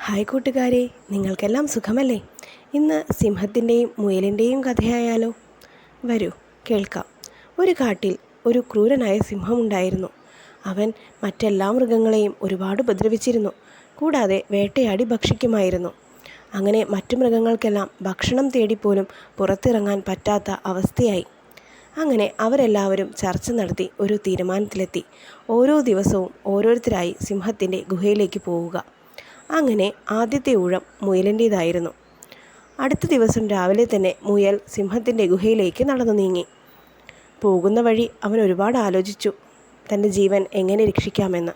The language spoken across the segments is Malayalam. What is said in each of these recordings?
ഹായ് കൂട്ടുകാരെ, നിങ്ങൾക്കെല്ലാം സുഖമല്ലേ? ഇന്ന് സിംഹത്തിൻ്റെയും മുയലിൻ്റെയും കഥയായാലോ? വരൂ കേൾക്കാം. ഒരു കാട്ടിൽ ഒരു ക്രൂരനായ സിംഹമുണ്ടായിരുന്നു. അവൻ മറ്റെല്ലാ മൃഗങ്ങളെയും ഒരുപാട് ഉപദ്രവിച്ചിരുന്നു. കൂടാതെ വേട്ടയാടി ഭക്ഷിക്കുമായിരുന്നു. അങ്ങനെ മറ്റു മൃഗങ്ങൾക്കെല്ലാം ഭക്ഷണം തേടിപ്പോലും പുറത്തിറങ്ങാൻ പറ്റാത്ത അവസ്ഥയായി. അങ്ങനെ അവരെല്ലാവരും ചർച്ച നടത്തി ഒരു തീരുമാനത്തിലെത്തി. ഓരോ ദിവസവും ഓരോരുത്തരായി സിംഹത്തിൻ്റെ ഗുഹയിലേക്ക് പോവുക. അങ്ങനെ ആദ്യത്തെ ഊഴം മുയലിൻ്റേതായിരുന്നു. അടുത്ത ദിവസം രാവിലെ തന്നെ മുയൽ സിംഹത്തിൻ്റെ ഗുഹയിലേക്ക് നടന്നു നീങ്ങി. പോകുന്ന വഴി അവൻ ഒരുപാട് ആലോചിച്ചു തൻ്റെ ജീവൻ എങ്ങനെ രക്ഷിക്കാമെന്ന്.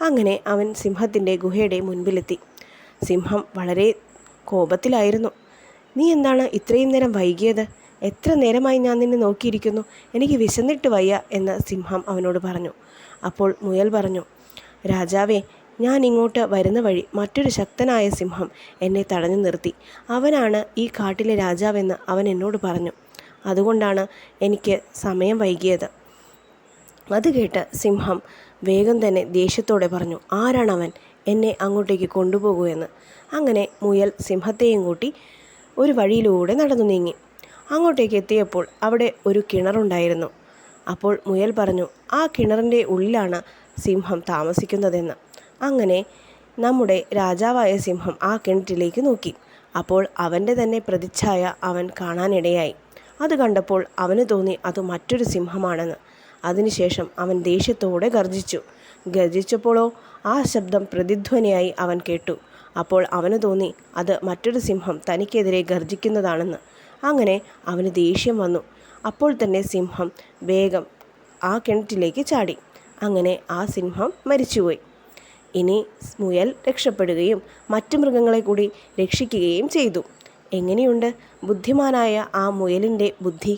അങ്ങനെ അവൻ സിംഹത്തിൻ്റെ ഗുഹയുടെ മുൻപിലെത്തി. സിംഹം വളരെ കോപത്തിലായിരുന്നു. നീ എന്താണ് ഇത്രയും നേരം വൈകിയത്? എത്ര നേരമായി ഞാൻ നിന്നെ നോക്കിയിരിക്കുന്നു. എനിക്ക് വിശന്നിട്ട് വയ്യ എന്ന് സിംഹം അവനോട് പറഞ്ഞു. അപ്പോൾ മുയൽ പറഞ്ഞു, രാജാവേ, ഞാൻ ഇങ്ങോട്ട് വരുന്ന വഴി മറ്റൊരു ശക്തനായ സിംഹം എന്നെ തടഞ്ഞു നിർത്തി. അവനാണ് ഈ കാട്ടിലെ രാജാവെന്ന് അവൻ എന്നോട് പറഞ്ഞു. അതുകൊണ്ടാണ് എനിക്ക് സമയം വൈകിയത്. അത് കേട്ട് സിംഹം വേഗം തന്നെ ദേഷ്യത്തോടെ പറഞ്ഞു, ആരാണവൻ? എന്നെ അങ്ങോട്ടേക്ക് കൊണ്ടുപോകൂ എന്ന്. അങ്ങനെ മുയൽ സിംഹത്തെയും കൂട്ടി ഒരു വഴിയിലൂടെ നടന്നു നീങ്ങി. അങ്ങോട്ടേക്ക് എത്തിയപ്പോൾ അവിടെ ഒരു കിണറുണ്ടായിരുന്നു. അപ്പോൾ മുയൽ പറഞ്ഞു, ആ കിണറിൻ്റെ ഉള്ളിലാണ് സിംഹം താമസിക്കുന്നതെന്ന്. അങ്ങനെ നമ്മുടെ രാജാവായ സിംഹം ആ കിണറ്റിലേക്ക് നോക്കി. അപ്പോൾ അവൻ്റെ തന്നെ പ്രതിച്ഛായ അവൻ കാണാനിടയായി. അത് കണ്ടപ്പോൾ അവന് തോന്നി അത് മറ്റൊരു സിംഹമാണെന്ന്. അതിനുശേഷം അവൻ ദേഷ്യത്തോടെ ഗർജിച്ചപ്പോഴോ ആ ശബ്ദം പ്രതിധ്വനിയായി അവൻ കേട്ടു. അപ്പോൾ അവന് തോന്നി അത് മറ്റൊരു സിംഹം തനിക്കെതിരെ ഗർജിക്കുന്നതാണെന്ന്. അങ്ങനെ അവന് ദേഷ്യം വന്നു. അപ്പോൾ തന്നെ സിംഹം വേഗം ആ കിണറ്റിലേക്ക് ചാടി. അങ്ങനെ ആ സിംഹം മരിച്ചുപോയി. ഇനി മുയൽ രക്ഷപ്പെടുകയും മറ്റു മൃഗങ്ങളെ കൂടി രക്ഷിക്കുകയും ചെയ്തു. എങ്ങനെയുണ്ട് ബുദ്ധിമാനായ ആ മുയലിൻ്റെ ബുദ്ധി?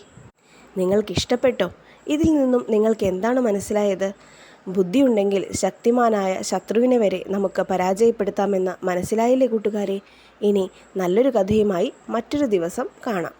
നിങ്ങൾക്കിഷ്ടപ്പെട്ടോ? ഇതിൽ നിന്നും നിങ്ങൾക്ക് എന്താണ് മനസ്സിലായത്? ബുദ്ധിയുണ്ടെങ്കിൽ ശക്തിമാനായ ശത്രുവിനെ വരെ നമുക്ക് പരാജയപ്പെടുത്താമെന്ന് മനസ്സിലായില്ലേ കൂട്ടുകാരെ? ഇനി നല്ലൊരു കഥയുമായി മറ്റൊരു ദിവസം കാണാം.